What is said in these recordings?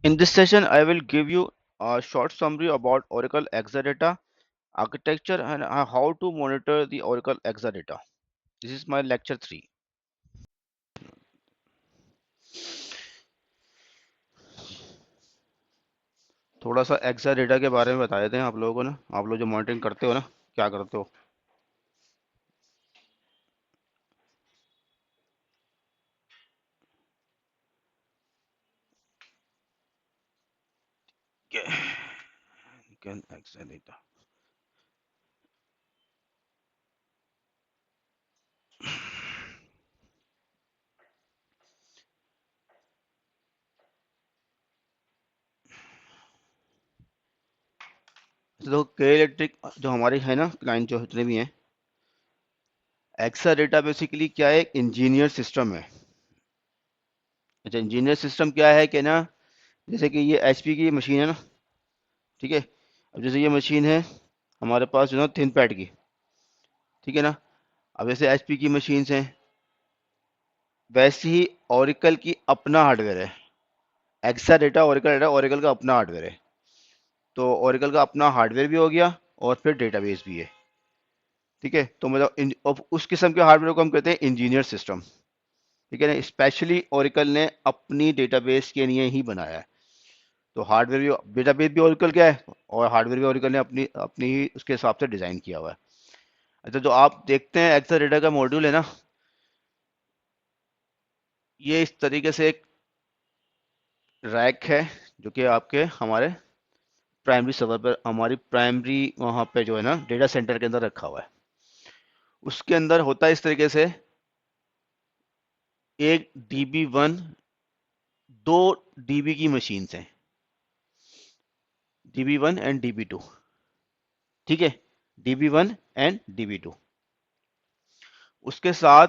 In this session, I will give you a short summary about Oracle Exadata architecture and how to monitor the Oracle Exadata. This is my lecture 3. थोड़ा सा Exadata के बारे में बता देते हैं आप लोगों को ना, आप लोग जो मॉनिटरिंग करते हो ना, क्या करते हो? Exadata. तो के इलेक्ट्रिक जो हमारी है ना क्लाइंट जो जितने भी हैं, Exadata बेसिकली क्या है? एक इंजीनियर सिस्टम है. अच्छा, इंजीनियर सिस्टम क्या है कि ना, जैसे कि ये एचपी की मशीन है ना, ठीक है. अब जैसे ये मशीन है हमारे पास जो ना थिन पैड की, ठीक है ना. अब जैसे एचपी की मशीन हैं, वैसे ही ओरेकल की अपना हार्डवेयर है. एक्साडेटा ओरेकल का अपना हार्डवेयर है. तो ओरेकल का अपना हार्डवेयर भी हो गया और फिर डेटाबेस भी है. ठीक है, तो मतलब अब उस किस्म के हार्डवेयर को हम कहते हैं इंजीनियर सिस्टम. ठीक है ना, स्पेशली ओरेकल ने अपनी डेटाबेस के लिए ही बनाया है. तो हार्डवेयर भी, डेटाबेस भी ओरेकल का है और हार्डवेयर भी ओरेकल ने अपनी अपनी ही उसके हिसाब से डिजाइन किया हुआ है. अच्छा, जो आप देखते हैं एक्साडेटा का मॉड्यूल है ना, ये इस तरीके से एक रैक है जो कि आपके हमारे प्राइमरी सर्वर पर, हमारी प्राइमरी वहाँ पे जो है ना डेटा सेंटर के अंदर रखा हुआ है. उसके अंदर होता है इस तरीके से, एक DB1, दो DB की मशीन हैं, DB1 एंड DB2. ठीक है, DB1 एंड DB2. उसके साथ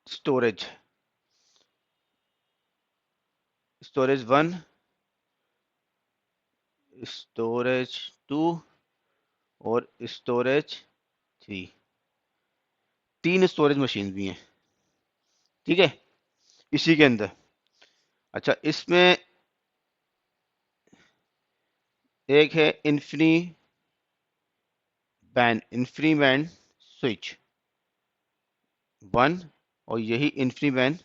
स्टोरेज, स्टोरेज 1, स्टोरेज 2 और स्टोरेज 3. तीन स्टोरेज मशीन भी हैं. ठीक है, इसी के अंदर. अच्छा, इसमें एक है इन्फीनीबैंड स्विच 1 और यही इन्फीनीबैंड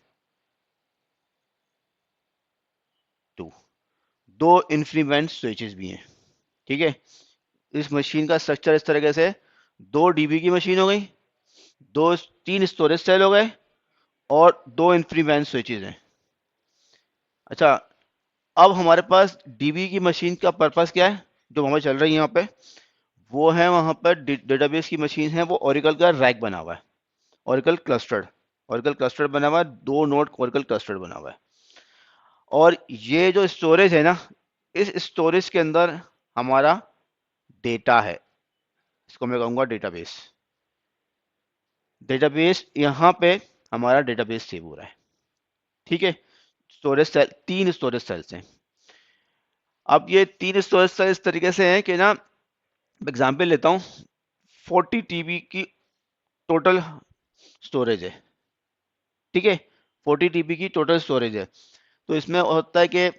2. दो इन्फीनीबैंड स्विचेस भी हैं. ठीक है, इस मशीन का स्ट्रक्चर इस तरीके से, 2 DB की मशीन हो गई, दो तीन स्टोरेज सेल हो गए और दो इन्फीनीबैंड स्विचेस हैं. अच्छा, अब हमारे पास DB की मशीन का पर्पस क्या है जो हमें चल रही है यहाँ पे? वो है वहां पर डेटाबेस की मशीन है, वो ओरेकल का रैक बना हुआ है, ओरेकल क्लस्टर्ड बना हुआ है, 2 नोड ओरेकल क्लस्टर्ड बना हुआ है. और ये जो स्टोरेज है ना, इस स्टोरेज के अंदर हमारा डेटा है. इसको मैं कहूंगा डेटाबेस. डेटाबेस यहाँ पे हमारा डेटाबेस सेव हो रहा है. ठीक है, स्टोरेज सेल, 3 स्टोरेज सेल्स हैं. अब ये 3 स्टोरेज सेल इस तरीके से हैं कि ना, एग्जाम्पल लेता हूँ, 40 TB की टोटल स्टोरेज है. ठीक है, 40 TB की टोटल स्टोरेज है. तो इसमें होता है कि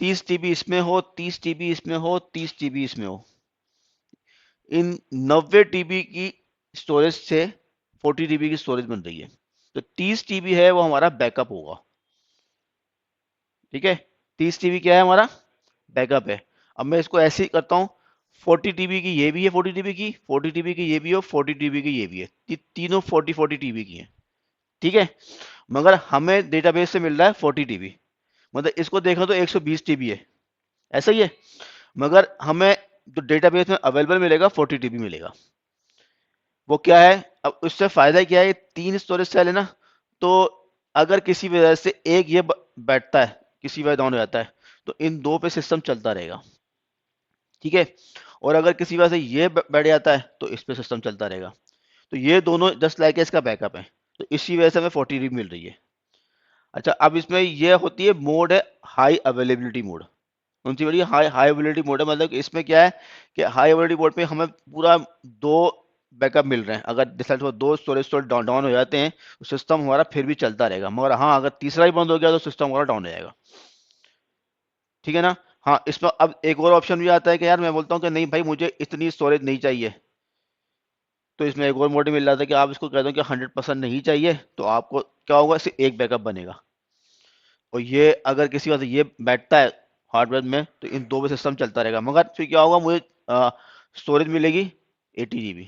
30 TB इसमें हो, 30 TB इसमें हो, 30 TB इसमें हो. इन 90 TB की स्टोरेज से 40 TB की स्टोरेज बन रही है. तो 30 TB है वो हमारा बैकअप होगा. ठीक है, 30 TB क्या है हमारा बैकअप है. अब मैं इसको ऐसे ही करता हूँ, 40 TB की ये भी है, 40 TB की, 40 TB की ये भी हो, 40 TB की ये भी है, तीनों 40-40 TB की है. ठीक है, मगर हमें डेटाबेस से मिल रहा है 40 TB. मतलब इसको देखो तो 120 TB है, ऐसा ही है. मगर हमें जो डेटाबेस में अवेलेबल मिलेगा 40 TB मिलेगा. वो क्या है, अब उससे फायदा क्या है, 3 स्टोरेज सेल है ना, तो अगर किसी वजह से एक ये बैठता है, किसी वजह डाउन हो जाता है, तो इन दो पे सिस्टम चलता रहेगा. ठीक है, और अगर किसी वजह से ये बैठ जाता है तो इस पे सिस्टम चलता रहेगा. तो ये दोनों जस्ट लाइक इसका बैकअप है. तो इसी वजह से हमें 40 TB मिल रही है. अच्छा, अब इसमें ये होती है मोड है हाई अवेलेबिलिटी मोड. उनसे बड़ी हाई हाई अवेलेबिलिटी मोड है. मतलब इसमें क्या है कि हाई अवेलेबिलिटी मोड पे हमें पूरा दो बैकअप मिल रहे हैं। अगर डिफॉल्ट वो दो स्टोरेज डाउन डाउन हो जाते हैं तो सिस्टम हमारा फिर भी चलता रहेगा, मगर हाँ अगर तीसरा ही बंद हो गया तो सिस्टम हमारा डाउन हो जाएगा। ठीक है ना। हाँ, इसमें अब एक और ऑप्शन भी आता है कि यार मैं बोलता हूँ कि नहीं भाई मुझे इतनी स्टोरेज नहीं चाहिए, तो इसमें एक और मोड मिल रहा था कि आप इसको कह दो कि 100% नहीं चाहिए, तो आपको क्या होगा, इससे एक बैकअप बनेगा। और ये अगर किसी वजह से ये बैठता है हार्डवेयर में तो इन दो में सिस्टम चलता रहेगा, मगर फिर क्या होगा, मुझे स्टोरेज मिलेगी 80 GB।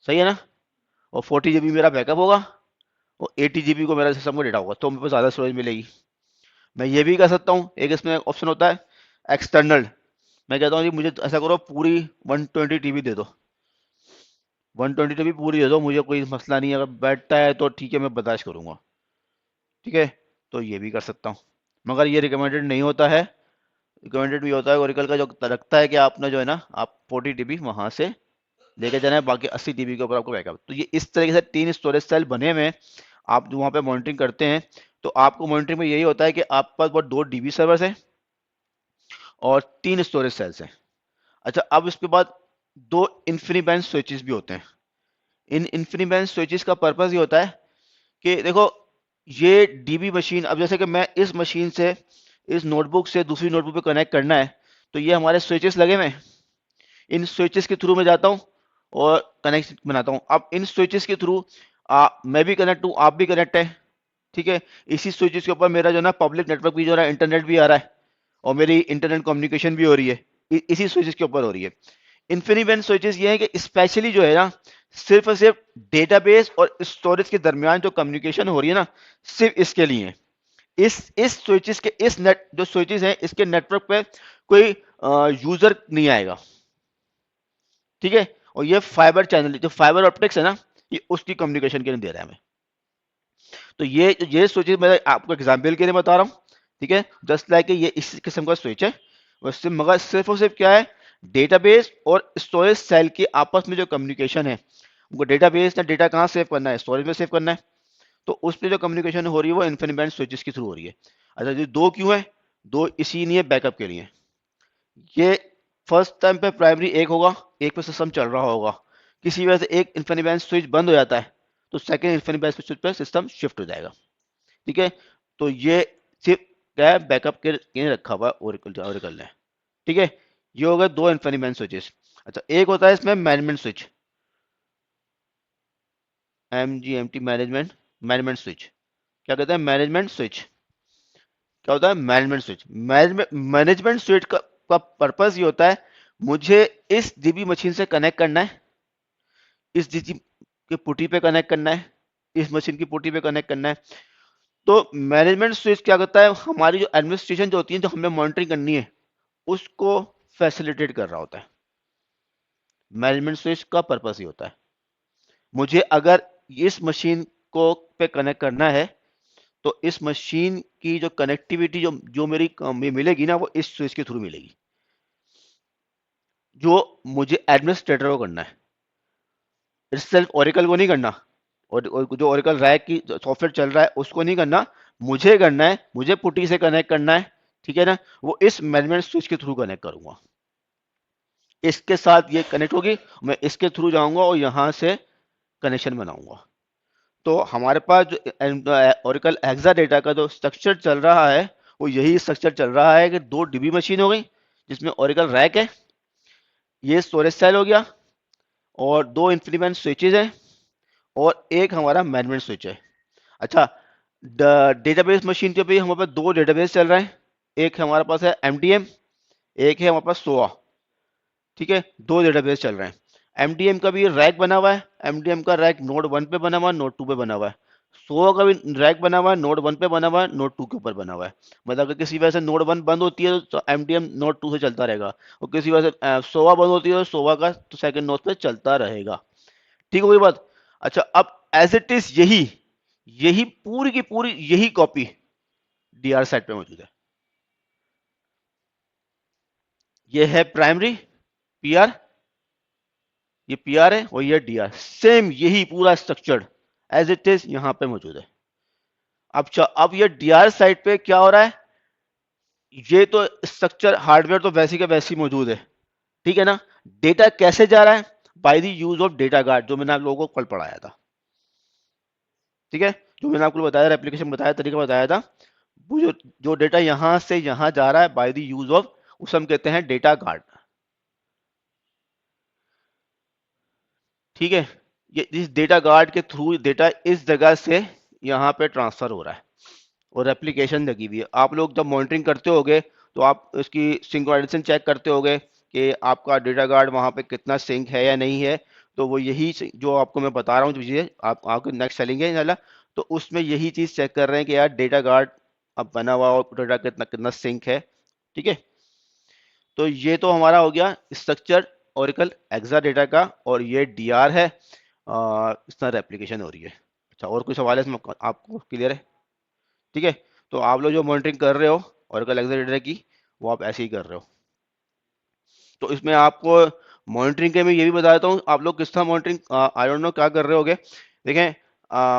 सही है ना। और 40 GB मेरा बैकअप होगा, और 80 GB को मेरा सिस्टम को डेटा होगा, तो मेरे को ज़्यादा स्टोरेज मिलेगी। मैं ये भी कर सकता हूँ, एक इसमें ऑप्शन होता है एक्सटर्नल। मैं कहता हूँ जी मुझे ऐसा करो पूरी 120 TB दे दो, 120 TB पूरी दे दो, मुझे कोई मसला नहीं है, अगर बैठता है तो ठीक है मैं बर्दाश्त करूंगा। ठीक है, तो ये भी कर सकता हूँ, मगर ये रिकमेंडेड नहीं होता है। रिकमेंडेड भी होता है ओरेकल का जो रखता है कि आपने जो है ना, आप 40 TB वहां से लेके जाना है, बाकी 80 TB के ऊपर आपको बैकअप। तो ये इस तरीके से तीन स्टोरेज सेल बने हुए हैं, आप जो वहाँ पे मॉनिटरिंग करते हैं, तो आपको मॉनिटरिंग में यही होता है कि आपके पास वो 2 DB सर्वर्स हैं और 3 स्टोरेज सेल्स हैं। अच्छा, अब इसके बाद 2 InfiniBand स्विचेस भी होते हैं। इन InfiniBand स्विचेस का पर्पज ये होता है कि देखो, ये डीबी मशीन, अब जैसे कि मैं इस मशीन से, इस नोटबुक से दूसरी नोटबुक पे कनेक्ट करना है, तो ये हमारे स्विचेस लगे हुए हैं, इन स्विचेस के थ्रू मैं जाता हूँ और कनेक्शन बनाता हूँ। अब इन स्विचेस के थ्रू मैं भी कनेक्ट हूँ, आप भी कनेक्ट है। ठीक है, इसी स्विचेस के ऊपर मेरा जो ना पब्लिक नेटवर्क भी जो है, इंटरनेट भी आ रहा है, और मेरी इंटरनेट कम्युनिकेशन भी हो रही है, इसी स्विचेस के ऊपर हो रही है। इन्फिनिबेंड स्विचेस ये है कि स्पेशली जो है ना, सिर्फ और सिर्फ डेटाबेस और स्टोरेज के दरमियान जो कम्युनिकेशन हो रही है ना, सिर्फ इसके लिए है। इस स्विचेस के, इस नेट जो स्विचेस हैं, इसके नेटवर्क पे कोई यूजर नहीं आएगा। ठीक है, और ये फाइबर चैनल, जो फाइबर ऑप्टिक्स है ना, ये उसकी कम्युनिकेशन के लिए दे रहा है हमें। तो ये स्विचेस मैं आपको एग्जाम्पल के लिए बता रहा हूँ। ठीक है, जस्ट लाइक ये इस किस्म का स्विच है, उससे मगर सिर्फ और सिर्फ क्या है, डेटाबेस और स्टोरेज सेल के आपस में जो कम्युनिकेशन है, उनको डेटाबेस ने डेटा कहाँ सेव करना है, स्टोरेज में सेव करना है, तो उसमें जो कम्युनिकेशन हो रही है वो इन्फिनिबेंड स्विचेस के थ्रू हो रही है। अच्छा, ये दो क्यों है, दो इसी लिए बैकअप के लिए। ये फर्स्ट टाइम पे प्राइमरी एक होगा, एक पे सिस्टम चल रहा होगा, किसी वजह से एक इन्फिनिबेंड स्विच बंद हो जाता है, तो सेकंड इन्फिनिबेंड स्विच पे सिस्टम शिफ्ट हो जाएगा। ठीक है, तो ये सिर्फ क्या है, बैकअप के लिए रखा हुआ ओरेकल ओरेकल ने। ठीक है, ये हो गए दो इन्फिनिबेंड स्विचेस। अच्छा, एक होता है इसमें management switch, MGMT, management management switch. क्या कहते हैं, मैनेजमेंट स्विच। क्या होता है मैनेजमेंट स्विच, मैनेजमेंट स्विच का पर्पस ये होता है, मुझे इस डीबी मशीन से कनेक्ट करना है, इस डीबी की पुटी पे कनेक्ट करना है, इस मशीन की पुटी पे कनेक्ट करना है। तो मैनेजमेंट स्विच क्या करता है, हमारी जो एडमिनिस्ट्रेशन जो होती है, जो हमें मॉनिटरिंग करनी है, उसको फैसिलिटेट कर रहा होता है। मैनेजमेंट स्विच का पर्पस ही होता है, मुझे अगर इस मशीन को पे कनेक्ट करना है, तो इस मशीन की जो कनेक्टिविटी जो जो मेरी मिलेगी ना, वो इस स्विच के थ्रू मिलेगी, जो मुझे एडमिनिस्ट्रेटर को करना है, सिर्फ ओरेकल को नहीं करना, और जो ओरेकल रैक की सॉफ्टवेयर चल रहा है उसको नहीं करना, मुझे करना है, मुझे पुटी से कनेक्ट करना है। ठीक है ना, वो इस मैनेजमेंट स्विच के थ्रू कनेक्ट करूंगा, इसके साथ ये कनेक्ट होगी, मैं इसके थ्रू जाऊंगा और यहां से कनेक्शन बनाऊंगा। तो हमारे पास जो ओरेकल हेक्सा डेटा का जो स्ट्रक्चर चल रहा है, वो यही स्ट्रक्चर चल रहा है कि दो डीबी मशीन हो गई, जिसमें ओरेकल रैक है, ये स्टोरेज सेल हो गया, और दो इन्फिनिबेंड स्विचेज हैं, और एक हमारा मैनेजमेंट स्विच है। अच्छा, डेटाबेस मशीन के भी हमारे पास दो डेटाबेस चल रहे हैं, एक हमारे पास है MDM, एक है हमारे पास सोआ। ठीक है, दो डेटाबेस चल रहे हैं। MDM का भी रैक बना हुआ है, MDM का रैक नोड 1 पे बना हुआ है, नोड 2 पे बना हुआ है। सोआ का भी रैक बना हुआ है, नोड 1 पे बना हुआ है, नोड 2 के ऊपर बना हुआ है। मतलब अगर किसी वजह से नोड 1 बंद होती है तो MDM नोड 2 से चलता रहेगा, और किसी वजह से सोआ बंद होती है तो सोआ का तो सेकंड नोड पे चलता रहेगा। ठीक हो गई बात। अच्छा, अब एज इट इज यही यही पूरी की पूरी यही कॉपी DR साइट पे मौजूद है। ये है प्राइमरी PR, ये PR है, और ये DR, सेम यही पूरा स्ट्रक्चर्ड एज इट इज यहां पे मौजूद है। अब ये DR साइट पे क्या हो रहा है, ये तो स्ट्रक्चर हार्डवेयर तो वैसी का वैसी मौजूद है। ठीक है ना, डेटा कैसे जा रहा है, by the use of data guard, जो मैंने आप लोगों को कल पढ़ाया था। ठीक है, जो मैंने आपको बताया था, एप्लीकेशन बताया, तरीका बताया था, वो जो डेटा यहां से यहां जा रहा है बाय द यूज ऑफ, उसे हम कहते हैं डेटा गार्ड। ठीक है, ये इस डेटा गार्ड के थ्रू डेटा इस जगह से यहाँ पे ट्रांसफर हो रहा है और एप्लीकेशन लगी हुई है। आप लोग जब मॉनिटरिंग करते होगे तो आप इसकी सिंक्रोनाइजेशन चेक करते होगे कि आपका डेटा गार्ड वहाँ पे कितना सिंक है या नहीं है। तो वो यही जो आपको मैं बता रहा हूँ जो चीज़ें आप आपको नेक्स्ट चलेंगे इंशाल्लाह, तो उसमें यही चीज़ चेक कर रहे हैं कि यार डेटा गार्ड अब बना हुआ और डेटा कितना कितना सिंक है। ठीक है, तो ये तो हमारा हो गया स्ट्रक्चर ओरेकल एक्सा डेटा का, और ये डीआर है, इस तरह एप्लीकेशन हो रही है। अच्छा, और कोई सवाल है इसमें आपको क्लियर है? ठीक है, तो आप लोग जो मॉनिटरिंग कर रहे हो ओरेकल एक्सा डेटा की, वो आप ऐसे ही कर रहे हो। तो इसमें आपको मॉनिटरिंग के मैं ये भी बता देता हूँ, आप लोग किस तरह मॉनिटरिंग आई डोंट नो क्या कर रहे होगे। देखें,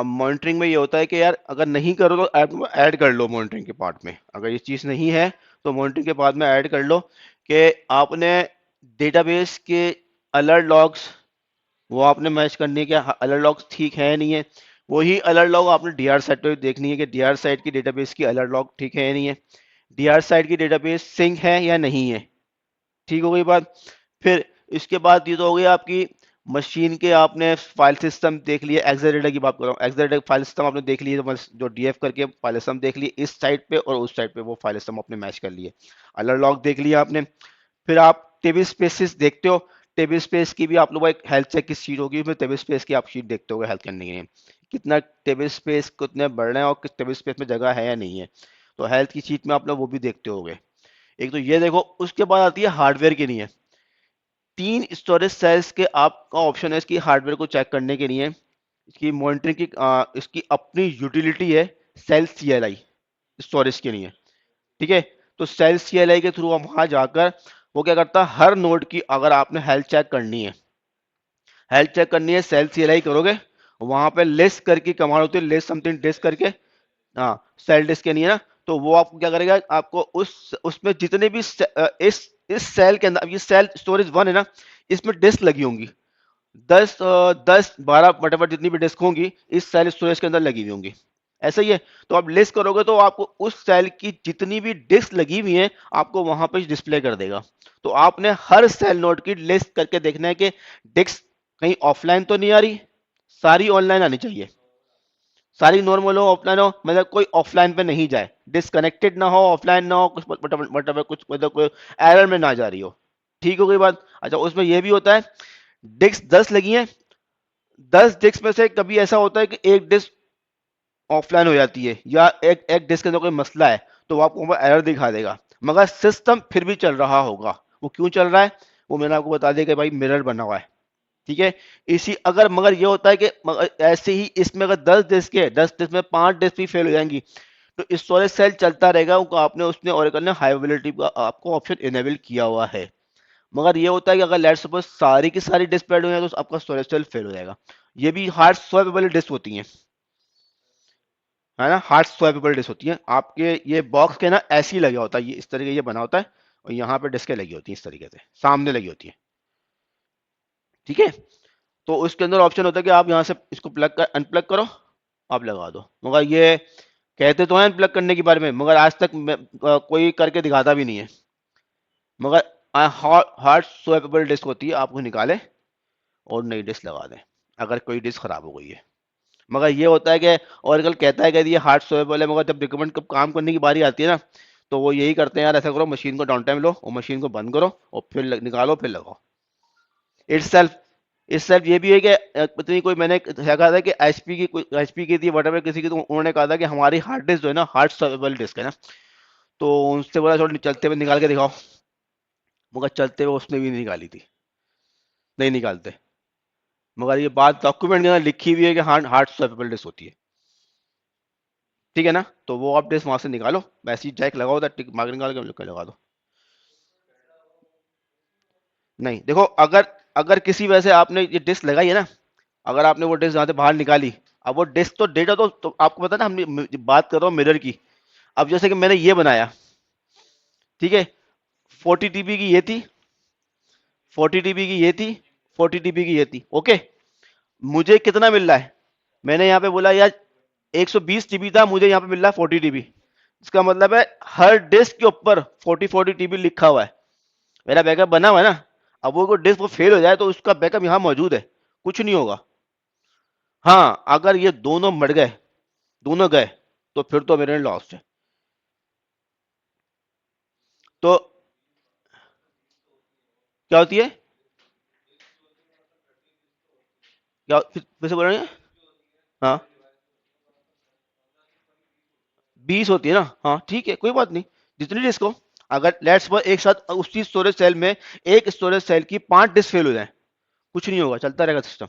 मॉनिटरिंग में ये होता है कि यार अगर नहीं करो तो ऐड कर लो मॉनिटरिंग के पार्ट में। अगर ये चीज़ नहीं है तो मॉनिटरिंग के बाद में ऐड कर लो कि आपने डेटाबेस के अलर्ट लॉग्स वो आपने मैच करनी है कि अलर्ट लॉग्स ठीक है या नहीं है। वही अलर्ट लॉग आपने डीआर साइट पे देखनी है कि डीआर साइट की डेटाबेस की अलर्ट लॉग ठीक है या नहीं है, डीआर साइट की डेटाबेस सिंक है या नहीं है। ठीक हो गई बात। फिर इसके बाद ये तो हो गई आपकी मशीन के, आपने फाइल सिस्टम देख लिया, एक्साडेटा की बात कर रहा हूँ, एक्साडेटा फाइल सिस्टम आपने देख लिए, जो डीएफ करके फाइल सिस्टम देख लिए इस साइड पे और उस साइड पे, वो फाइल सिस्टम आपने मैच कर लिए। अलर्ट लॉग देख लिया आपने। फिर आप टेबल स्पेसिस देखते हो, टेबल स्पेस की भी आप लोगों को एक हेल्थ चेक की शीट होगी, उसमें टेबल स्पेस की आप शीट देखते हो हेल्थ करने के लिए, कितना टेबल स्पेस कितने बढ़ रहे हैं और किस टेबल स्पेस में जगह है या नहीं है। तो हेल्थ की शीट में आप लोग वो भी देखते होगे। एक तो ये देखो, उसके बाद आती है हार्डवेयर के लिए। 3 स्टोरेज सेल्स के आपका ऑप्शन है इसकी हार्डवेयर को चेक करने के लिए। इसकी मॉनिटरिंग की इसकी अपनी यूटिलिटी है सेल सीएलआई स्टोरेज के लिए। ठीक है, तो सेल सीएलआई के थ्रू हम वहां जाकर वो क्या करता है, हर नोड की अगर आपने हेल्थ चेक करनी है, हेल्थ चेक करनी है, सेल सीएलआई करोगे, वहां पे लिस्ट करके कमांड होती है, लिस्ट समथिंग डिस्क करके, हाँ सेल डिस्क के नहीं है ना, तो वो आपको क्या करेगा, आपको उस उसमें जितने भी इस सेल के अंदर, अब ये सेल स्टोरेज 1 है ना, इसमें डिस्क लगी होंगी 10 12 वटेवर जितनी भी डिस्क होंगी इस सेल स्टोरेज के अंदर लगी हुई होंगी। ऐसा ही है, तो आप लिस्ट करोगे तो आपको उस सेल की जितनी भी डिस्क लगी हुई है आपको वहां पे डिस्प्ले कर देगा। तो आपने हर सेल नोड की लिस्ट करके देखना है कि डिस्क कहीं ऑफलाइन तो नहीं आ रही, सारी ऑनलाइन आनी चाहिए, सारी नॉर्मल हो ऑफलाइन हो, मतलब कोई ऑफलाइन पे नहीं जाए, डिसकनेक्टेड ना हो, ऑफलाइन ना हो, कुछ मतलब कुछ मतलब कोई एरर में ना जा रही हो। ठीक हो गई बात। अच्छा, उसमें यह भी होता है डिस्क 10 लगी हैं, 10 डिस्क में से कभी ऐसा होता है कि एक डिस्क ऑफलाइन हो जाती है या एक एक डिस्क के अंदर कोई मसला है, तो वो आपको एरर दिखा देगा, मगर सिस्टम फिर भी चल रहा होगा। वो क्यों चल रहा है वो मैंने आपको बता दिया कि भाई मिरर बना हुआ है। ठीक है, इसी अगर मगर ये होता है कि मगर ऐसे ही इसमें अगर 10 डिस्क है, 10 डिस्क में 5 डिस्क भी फेल हो जाएंगी, तो स्टोरेज सेल चलता रहेगा, उनको आपने उसने ओरेकल ने हाई अवेलेबिलिटी का आपको ऑप्शन इनेबल किया हुआ है। मगर ये होता है कि अगर लेट्स सपोज सारी की सारी डिस्क फेल हो जाए तो आपका स्टोरेज सेल फेल हो जाएगा। ये भी हार्ड स्वैपेबल डिस्क होती हैं, है ना, हार्ड स्वैपेबल डिस्क होती है। आपके ये बॉक्स के ना ऐसे ही लगा होता है, ये इस तरीके ये बना होता है, और यहाँ पे डिस्कें लगी होती हैं इस तरीके से सामने लगी होती है। ठीक है, तो उसके अंदर ऑप्शन होता है कि आप यहाँ से इसको प्लग कर अनप्लग करो, आप लगा दो। मगर ये कहते तो हैं अनप्लग करने के बारे में, मगर आज तक कोई करके दिखाता भी नहीं है। मगर हार्ड स्वैपेबल डिस्क होती है, आपको निकाले और नई डिस्क लगा दें अगर कोई डिस्क खराब हो गई है। मगर ये होता है कि ओरेकल कहता है कि ये हार्ड स्वैपेबल है, मगर जब रिकमेंड कब काम करने की बारी आती है ना, तो वो यही करते हैं यार, ऐसा करो मशीन को डाउन टाइम लो और मशीन को बंद करो और फिर निकालो फिर लगाओ। इट्स इस सब ये भी है कि पता नहीं कोई मैंने कहा था कि एचपी की कोई एचपी की थी वटेवर किसी की, तो उन्होंने कहा था कि हमारी हार्ड डिस्क जो है ना हार्ड सर्वेबल डिस्क है ना, तो उनसे बोला थोड़ा चलते हुए निकाल के दिखाओ, मगर चलते हुए उसने भी नहीं निकाली थी, नहीं निकालते। मगर ये बात डॉक्यूमेंट के अंदर लिखी हुई है कि हार्ड हार्ड सर्वेबल डिस्क होती है। ठीक है ना, तो वो आप डिस्क वहां से निकालो, वैसे ही जैक लगाओ, टिक मार्क निकाल के लगा दो। नहीं देखो, अगर अगर किसी वजह से आपने ये डिस्क लगाई है ना, अगर आपने वो डिस्क यहाँ से बाहर निकाली, अब वो डिस्क तो डेटा तो आपको पता ना, हम बात कर रहा हूँ मिरर की। अब जैसे कि मैंने ये बनाया, ठीक है, 40 टीबी की ये थी, 40 टीबी की ये थी, 40 TB की ये थी। ओके, मुझे कितना मिल रहा है, मैंने यहाँ पे बोला यार 120 TB था, मुझे यहाँ पे मिल रहा है 40 TB। इसका मतलब है हर डिस्क के ऊपर 40 TB लिखा हुआ है, मेरा बैकअप बना हुआ है ना। अब वो डिस्क वो फेल हो जाए तो उसका बैकअप यहाँ मौजूद है, कुछ नहीं होगा। हाँ, अगर ये दोनों मर गए, दोनों गए, तो फिर तो मेरे लॉस्ट है। तो क्या होती है, क्या फिर से बोल रहे हैं? हाँ, 20 होती है ना, हाँ ठीक है, कोई बात नहीं, जितनी डिस्क हो। अगर लेट्स सपोज एक साथ उसी स्टोरेज सेल में एक स्टोरेज सेल की 5 डिस्क फेल हो जाए, कुछ नहीं होगा, चलता रहेगा सिस्टम।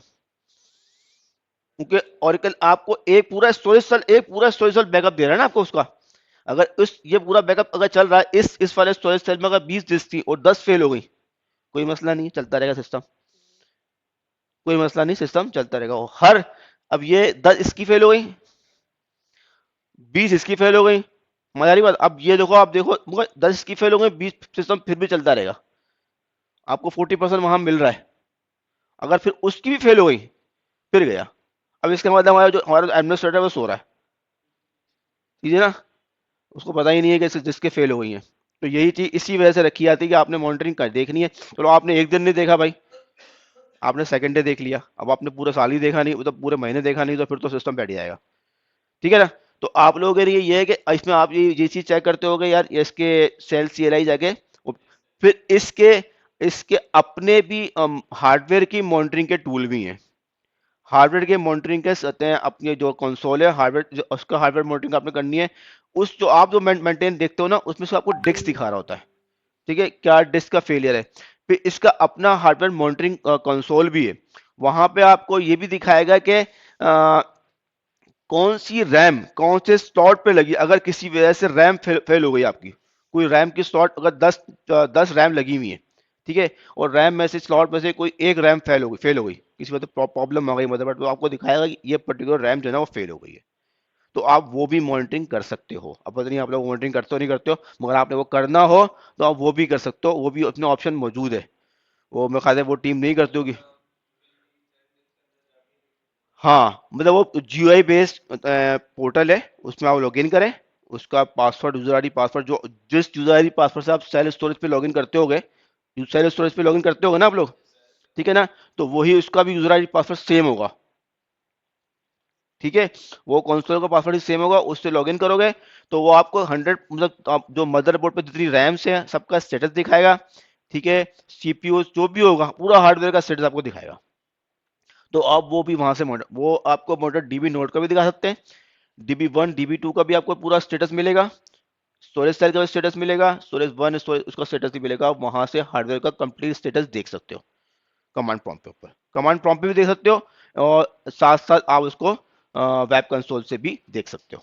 क्योंकि ऑरिकल आपको एक पूरा स्टोरेज सेल बैकअप दे रहा है ना आपको उसका। अगर उस ये पूरा बैकअप अगर चल रहा है इस वाले स्टोरेज सेल में, अगर 20 डिस्क थी और 10 फेल हो गई, कोई मसला नहीं, चलता रहेगा सिस्टम, कोई मसला नहीं, सिस्टम चलता रहेगा। और हर, अब ये 10 इसकी फेल हो गई, 20 इसकी फेल हो गई, मजारी बात। अब ये देखो, आप देखो, मगर 10 इसकी फेल हो गई, 20 सिस्टम फिर भी चलता रहेगा, आपको 40% वहां मिल रहा है। अगर फिर उसकी भी फेल हो गई, फिर गया। अब इसका मतलब हमारा एडमिनिस्ट्रेटर वो सो रहा है, ठीक है ना, उसको पता ही नहीं है कि जिसके फेल हो गई है। तो यही चीज इसी वजह से रखी जाती है कि आपने मॉनिटरिंग कर देखनी है। चलो आपने एक दिन नहीं देखा भाई, आपने सेकंड डे देख लिया, अब आपने पूरा साल ही देखा नहीं, मतलब पूरे महीने देखा नहीं, तो फिर तो सिस्टम बैठ जाएगा, ठीक है ना। तो आप लोगों के लिए ये है कि इसमें आप ये चीज चेक करते होगे यार, ये इसके सेल CLI जाके, फिर इसके इसके अपने भी हार्डवेयर की मॉनिटरिंग के टूल भी हैं। हार्डवेयर के मॉनिटरिंग के सकते हैं, अपने जो कंसोल है हार्डवेयर, उसका हार्डवेयर मॉनिटरिंग आपने करनी है। उस जो आप जो मेंटेन देखते हो ना, उसमें से आपको डिस्क दिखा रहा होता है, ठीक है, क्या डिस्क का फेलियर है। फिर इसका अपना हार्डवेयर मॉनिटरिंग कंसोल भी है, वहां पे आपको ये भी दिखाएगा कि कौन सी रैम कौन से स्लॉट पे लगी। अगर किसी वजह से रैम फेल हो गई आपकी, कोई रैम की स्लॉट अगर 10 रैम लगी हुई है, ठीक है, और रैम में से स्लॉट में से कोई एक रैम फेल हो गई, किसी वजह से प्रॉब्लम आ गई मदरबोर्ड, तो आपको दिखाएगा कि ये पर्टिकुलर रैम जो है ना वो फेल हो गई है। तो आप वो भी मॉनिटरिंग कर सकते हो। अब पता नहीं आप लोग मॉनिटरिंग करते हो नहीं करते हो, मगर आपने वो करना हो तो आप वो भी कर सकते हो, वो भी अपने ऑप्शन मौजूद है। वो मैं खाते वो टीम नहीं करती होगी। हाँ, मतलब वो GUI बेस्ड पोर्टल है, उसमें आप लॉगिन करें, उसका पासवर्ड, यूजर आईडी पासवर्ड, जो जिस यूजर आईडी पासवर्ड से आप सेल स्टोरेज पे लॉगिन करते होगे, सेल स्टोरेज पे लॉगिन करते होगे ना आप लोग, ठीक है ना, तो वही उसका भी यूजर आईडी पासवर्ड सेम होगा, ठीक है। वो कंसोल का पासवर्ड ही सेम होगा, उससे लॉगिन करोगे तो वो आपको 100, मतलब आप जो मदरबोर्ड पे जितनी रैम्स है सबका स्टेटस दिखाएगा, ठीक है, CPU जो भी होगा पूरा हार्डवेयर का स्टेटस आपको दिखाएगा। तो आप वो भी वहां से वो आपको मॉडल DB नोड का भी दिखा सकते हैं, DB1 DB2 का भी आपको पूरा स्टेटस मिलेगा, स्टोरेज सेल का भी स्टेटस मिलेगा, स्टोरेज 1 स्टोरेज उसका स्टेटस भी मिलेगा। आप वहां से हार्डवेयर का कंप्लीट स्टेटस देख सकते हो कमांड प्रॉम्प्ट पे, ऊपर कमांड प्रॉम्प्ट पे भी देख सकते हो, और साथ साथ आप उसको वेब कंसोल से भी देख सकते हो,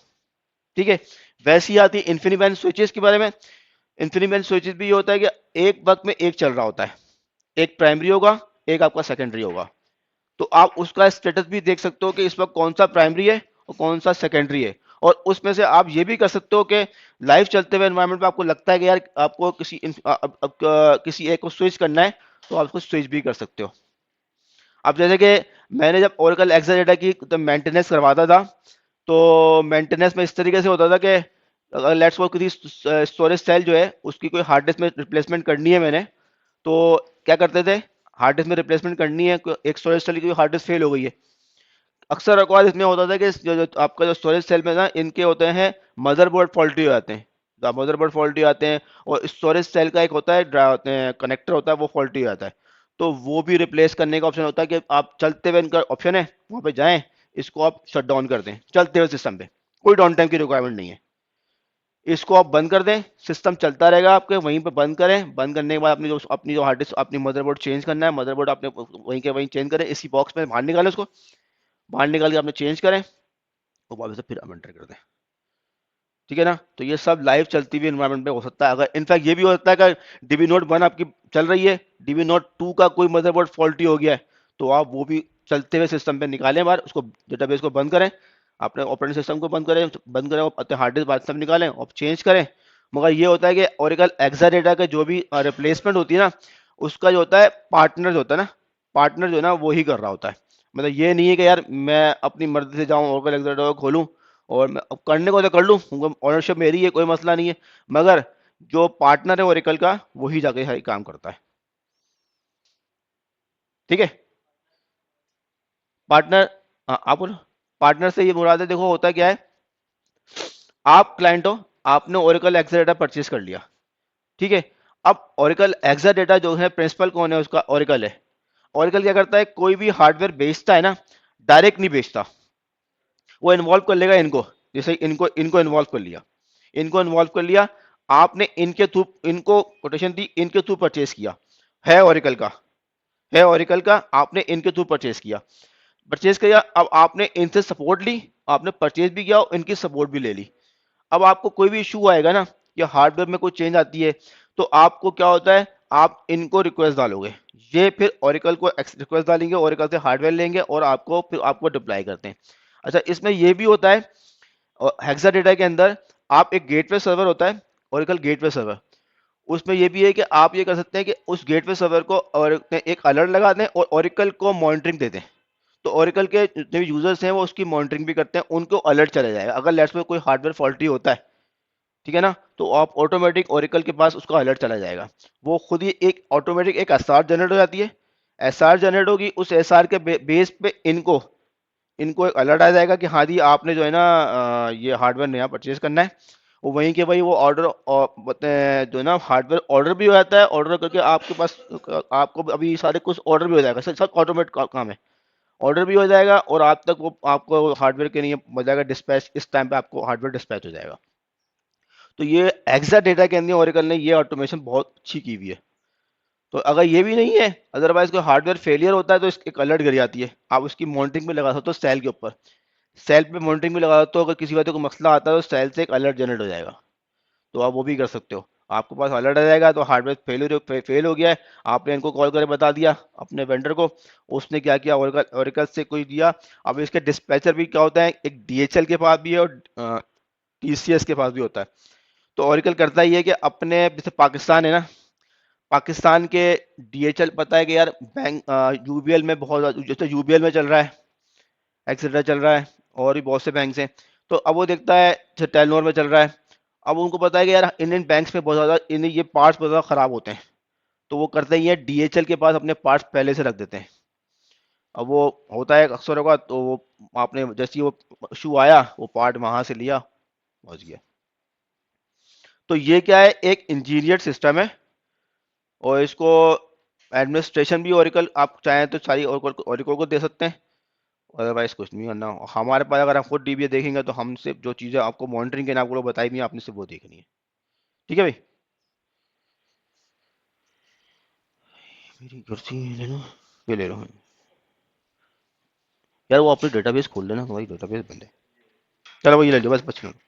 ठीक है। वैसी आती है इन्फिनिबैंड स्विचेस के बारे में। इन्फिनिबैंड स्विचेस भी ये होता है कि एक वक्त में एक चल रहा होता है, एक प्राइमरी होगा, एक आपका सेकेंडरी होगा, तो आप उसका स्टेटस भी देख सकते हो कि इस वक्त कौन सा प्राइमरी है और कौन सा सेकेंडरी है। और उसमें से आप ये भी कर सकते हो कि लाइव चलते हुए एनवायरनमेंट में आपको लगता है कि यार आपको किसी एक को स्विच करना है, तो आप उसको स्विच भी कर सकते हो। अब जैसे कि मैंने जब ओरेकल एक्साडेटा की तो मेंटेनेंस करवाता था, तो मेंटेनेंस में इस तरीके से होता था कि अगर लेट्स सपोज किसी स्टोरेज सेल जो है उसकी कोई हार्ड डिस्क में रिप्लेसमेंट करनी है मैंने, तो क्या करते थे, हार्ड डिस्क में रिप्लेसमेंट करनी है, एक स्टोरेज सेल की हार्ड डिस्क फेल हो गई है। अक्सर अकवार इसमें होता था कि जो आपका जो स्टोरेज सेल में ना इनके होते हैं मदरबोर्ड फॉल्टी हो जाते हैं, मदरबोर्ड फॉल्टी हो जाते हैं, और स्टोरेज सेल का एक होता है कनेक्टर होता है वो फॉल्टी हो जाता है। तो वो भी रिप्लेस करने का ऑप्शन होता है कि आप चलते हुए, इनका ऑप्शन है वहाँ पे जाएं, इसको आप शट डाउन कर दें चलते हुए सिस्टम पे, कोई डाउन टाइम की रिक्वायरमेंट नहीं है। इसको आप बंद कर दें, सिस्टम चलता रहेगा आपके, वहीं पे बंद करें, बंद करने के बाद अपनी जो हार्ड डिस्क अपनी मदरबोर्ड चेंज करना है, मदरबोर्ड आपने वहीं के वहीं चेंज करें, इसी बॉक्स में बाहर निकालें उसको, बाहर निकाल के आपने चेंज करें, और वापस से फिर अब एंटर कर दें, ठीक है ना। तो ये सब लाइव चलती हुई एनवायरनमेंट में हो सकता है। अगर इनफैक्ट ये भी हो सकता है कि DB Note 1 आपकी चल रही है, DB Note 2 का कोई मदरबोर्ड फॉल्टी हो गया है, तो आप वो भी चलते हुए सिस्टम पे निकालें बाहर, उसको डेटाबेस को बंद करें, अपने ऑपरेटिंग सिस्टम को बंद करें और अपने हार्ड डिस्क बाहर सब निकालें और चेंज करें। मगर ये होता है कि ओरेकल एक्साडेटा का जो भी रिप्लेसमेंट होती है ना, उसका जो होता है पार्टनर जो होता है ना, पार्टनर जो है ना वो ही कर रहा होता है। मतलब ये नहीं है कि यार मैं अपनी मर्जी से जाऊं और एक्सरेटर खोलूं और मैं अब करने को तो कर लूं, ऑनरशिप मेरी है, कोई मसला नहीं है, मगर जो पार्टनर है ओरेकल का वही जाके हर काम करता है। ठीक है। पार्टनर, हाँ आप बोलो। पार्टनर से ये मुराद है, देखो होता क्या है, आप क्लाइंट हो, आपने ओरेकल एक्सरेटर परचेज कर लिया, ठीक है। अब ओरेकल एक्सरेटर जो है, प्रिंसिपल कौन है उसका, ओरेकल है। ओरेकल क्या करता है, कोई भी हार्डवेयर बेचता है ना, डायरेक्ट नहीं बेचता, वो इन्वॉल्व कर लेगा इनको। जैसे इनको इनको इन्वॉल्व कर लिया, इनको इन्वॉल्व कर लिया, आपने इनके थ्रू, इनको कोटेशन दी, इनके थ्रू परचेज किया, है ओरेकल का, है ओरेकल का, आपने इनके थ्रू परचेज किया, परचेज किया, अब आपने इनसे सपोर्ट ली, आपने परचेज भी किया और इनकी सपोर्ट भी ले ली। अब आपको कोई भी इशू आएगा ना, या हार्डवेयर में कोई चेंज आती है, तो आपको क्या होता है, आप इनको रिक्वेस्ट डालोगे, ये फिर ओरेकल को रिक्वेस्ट डालेंगे, ओरेकल से हार्डवेयर लेंगे और आपको फिर आपको डिप्लाई करते हैं। अच्छा, इसमें ये भी होता है, और हेक्साडेटा के अंदर आप एक गेटवे सर्वर होता है, ओरेकल गेटवे सर्वर, उसमें ये भी है कि आप ये कर सकते हैं कि उस गेटवे सर्वर को और एक अलर्ट लगा दें और ओरेकल को मॉनिटरिंग दे दें। तो ओरेकल के जो यूजर्स हैं वो उसकी मॉनिटरिंग भी करते हैं, उनको अलर्ट चला जाएगा अगर लेट्स में कोई हार्डवेयर फॉल्टी होता है, ठीक है ना, तो आप ऑटोमेटिक ओरेकल के पास उसका अलर्ट चला जाएगा। वो खुद ही एक ऑटोमेटिक एक एसआर जनरेट हो जाती है, एसआर जनरेट होगी, उस एसआर के बेस पे इनको इनको एक अलर्ट आ जाएगा कि हाँ जी आपने जो है ना ये हार्डवेयर नया परचेज करना है। वो वहीं के वही वो ऑर्डर जो है ना हार्डवेयर ऑर्डर भी हो जाता है, ऑर्डर करके आपके पास आपको अभी सारे कुछ ऑर्डर भी हो जाएगा, सब सब ऑटोमेट काम है, ऑर्डर भी हो जाएगा और आप तक वो आपको हार्डवेयर के लिए हो जाएगा डिस्पैच, इस टाइम पे आपको हार्डवेयर डिस्पैच हो जाएगा। तो ये एग्जैक्ट डेटा के अंदर ओरेकल ने ये ऑटोमेशन बहुत अच्छी की हुई है। तो अगर ये भी नहीं है, अदरवाइज कोई हार्डवेयर फेलियर होता है तो एक अलर्ट गिर जाती है, आप उसकी मॉनिटरिंग में लगा सकते हो सेल के ऊपर, सेल पे मॉनिटरिंग में लगा सकते हो, अगर किसी वजह से कोई मसला आता है तो सेल से एक अलर्ट जनरेट हो जाएगा, तो आप वो भी कर सकते हो। आपके पास अलर्ट आ जाएगा तो हार्डवेयर फेल हो गया है, आपने इनको कॉल करके बता दिया अपने वेंडर को, उसने क्या किया, ओरेकल ओरेकल से कोई दिया। अब इसके डिस्पैचर भी क्या होता है, एक डीएचएल के पास भी है और टीसीएस के पास भी होता है। तो ओरेकल करता ही है कि अपने जैसे पाकिस्तान है ना, पाकिस्तान के डीएचएल पता है कि यार बैंक यूबीएल में बहुत, जैसे यूबीएल में चल रहा है, एक्सेट्रा चल रहा है, और भी बहुत से बैंक हैं, तो अब वो देखता है जैसे टेलनोर में चल रहा है, अब उनको पता है कि यार इंडियन बैंक्स में बहुत ज़्यादा इन्हें ये पार्ट्स बहुत ज़्यादा ख़राब होते हैं, तो वो करते ही है डीएचएल के पास अपने पार्ट्स पहले से रख देते हैं। अब वो होता है अक्सर होगा, तो वो आपने जैसे ही वो इशू आया वो पार्ट वहां से लिया, पहुंच गया। तो ये क्या है, एक इंजीनियर सिस्टम है, और इसको एडमिनिस्ट्रेशन भी ओरेकल आप चाहें तो सारी ओरेकल को दे सकते हैं, अदरवाइज कुछ नहीं करना। हमारे पास अगर आप खुद डीबीए देखेंगे तो हमसे जो चीज़ें आपको मॉनिटरिंग के आपको बताई भी हैं, आपने सिर्फ वो देखनी है। ठीक है भाई, मेरी कुर्सी ले लो, ये ले लो यार, वो अपनी डेटाबेस खोल लेना, तुम्हारी डेटाबेस बंद है। चलो भाई ये ले लो बस 25 मिनट।